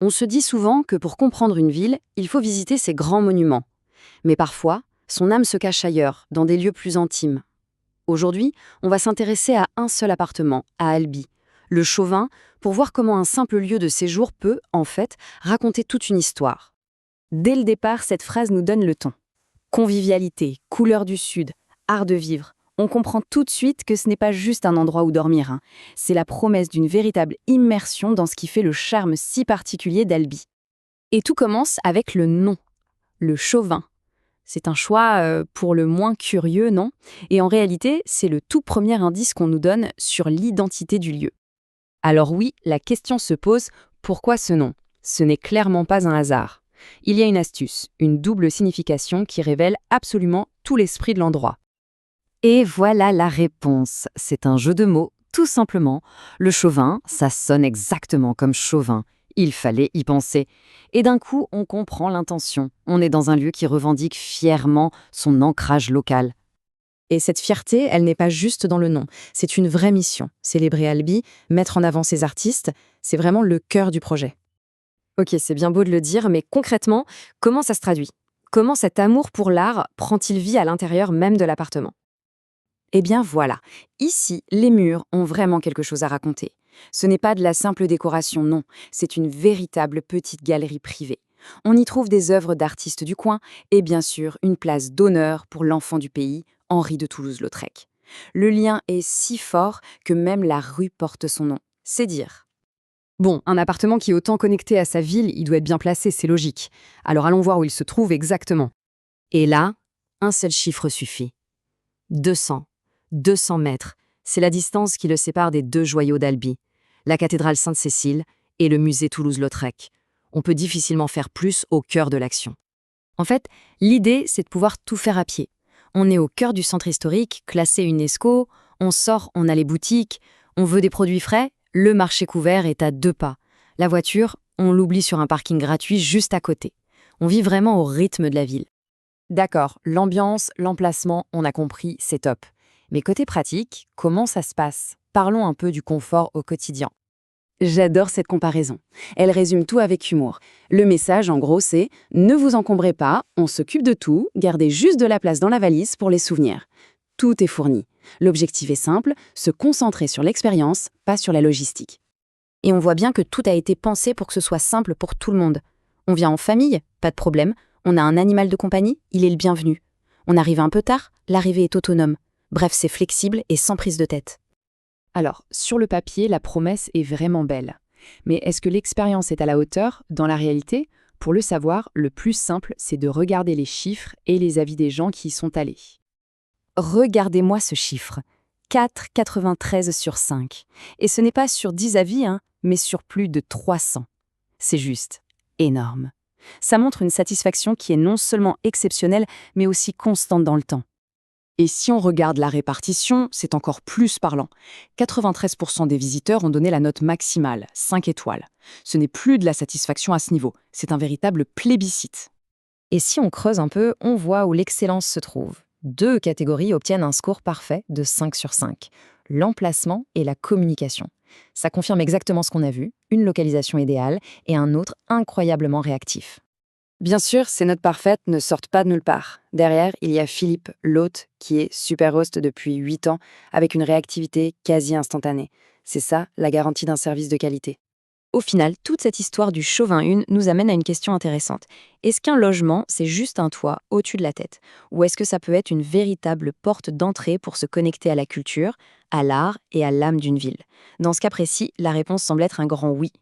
On se dit souvent que pour comprendre une ville, il faut visiter ses grands monuments. Mais parfois, son âme se cache ailleurs, dans des lieux plus intimes. Aujourd'hui, on va s'intéresser à un seul appartement, à Albi, le Chauvin, pour voir comment un simple lieu de séjour peut, en fait, raconter toute une histoire. Dès le départ, cette phrase nous donne le ton. Convivialité, couleur du Sud, art de vivre. On comprend tout de suite que ce n'est pas juste un endroit où dormir, hein. C'est la promesse d'une véritable immersion dans ce qui fait le charme si particulier d'Albi. Et tout commence avec le nom, le Chauvin. C'est un choix pour le moins curieux, non? Et en réalité, c'est le tout premier indice qu'on nous donne sur l'identité du lieu. Alors oui, la question se pose, pourquoi ce nom? Ce n'est clairement pas un hasard. Il y a une astuce, une double signification qui révèle absolument tout l'esprit de l'endroit. Et voilà la réponse. C'est un jeu de mots, tout simplement. Le Chauvin, ça sonne exactement comme chauvin. Il fallait y penser. Et d'un coup, on comprend l'intention. On est dans un lieu qui revendique fièrement son ancrage local. Et cette fierté, elle n'est pas juste dans le nom, c'est une vraie mission. Célébrer Albi, mettre en avant ses artistes, c'est vraiment le cœur du projet. Ok, c'est bien beau de le dire, mais concrètement, comment ça se traduit? Comment cet amour pour l'art prend-il vie à l'intérieur même de l'appartement? Eh bien voilà, ici, les murs ont vraiment quelque chose à raconter. Ce n'est pas de la simple décoration, non, c'est une véritable petite galerie privée. On y trouve des œuvres d'artistes du coin et bien sûr une place d'honneur pour l'enfant du pays, Henri de Toulouse-Lautrec. Le lien est si fort que même la rue porte son nom. C'est dire. Bon, un appartement qui est autant connecté à sa ville, il doit être bien placé, c'est logique. Alors allons voir où il se trouve exactement. Et là, un seul chiffre suffit. 200. 200 mètres, c'est la distance qui le sépare des deux joyaux d'Albi, la cathédrale Sainte-Cécile et le musée Toulouse-Lautrec. On peut difficilement faire plus au cœur de l'action. En fait, l'idée, c'est de pouvoir tout faire à pied. On est au cœur du centre historique, classé UNESCO, on sort, on a les boutiques, on veut des produits frais, le marché couvert est à 2 pas. La voiture, on l'oublie sur un parking gratuit juste à côté. On vit vraiment au rythme de la ville. D'accord, l'ambiance, l'emplacement, on a compris, c'est top. Mais côté pratique, comment ça se passe? Parlons un peu du confort au quotidien. J'adore cette comparaison. Elle résume tout avec humour. Le message, en gros, c'est « Ne vous encombrez pas, on s'occupe de tout, gardez juste de la place dans la valise pour les souvenirs. » Tout est fourni. L'objectif est simple, se concentrer sur l'expérience, pas sur la logistique. Et on voit bien que tout a été pensé pour que ce soit simple pour tout le monde. On vient en famille, pas de problème. On a un animal de compagnie, il est le bienvenu. On arrive un peu tard, l'arrivée est autonome. Bref, c'est flexible et sans prise de tête. Alors, sur le papier, la promesse est vraiment belle. Mais est-ce que l'expérience est à la hauteur, dans la réalité? Pour le savoir, le plus simple, c'est de regarder les chiffres et les avis des gens qui y sont allés. Regardez-moi ce chiffre. 4,93 sur 5. Et ce n'est pas sur 10 avis, mais sur plus de 300. C'est juste énorme. Ça montre une satisfaction qui est non seulement exceptionnelle, mais aussi constante dans le temps. Et si on regarde la répartition, c'est encore plus parlant. 93% des visiteurs ont donné la note maximale, 5 étoiles. Ce n'est plus de la satisfaction à ce niveau, c'est un véritable plébiscite. Et si on creuse un peu, on voit où l'excellence se trouve. 2 catégories obtiennent un score parfait de 5 sur 5. L'emplacement et la communication. Ça confirme exactement ce qu'on a vu, une localisation idéale et un autre incroyablement réactif. Bien sûr, ces notes parfaites ne sortent pas de nulle part. Derrière, il y a Philippe, l'hôte, qui est super host depuis 8 ans, avec une réactivité quasi instantanée. C'est ça, la garantie d'un service de qualité. Au final, toute cette histoire du Chauvin 1 nous amène à une question intéressante. Est-ce qu'un logement, c'est juste un toit au-dessus de la tête? Ou est-ce que ça peut être une véritable porte d'entrée pour se connecter à la culture, à l'art et à l'âme d'une ville? Dans ce cas précis, la réponse semble être un grand oui.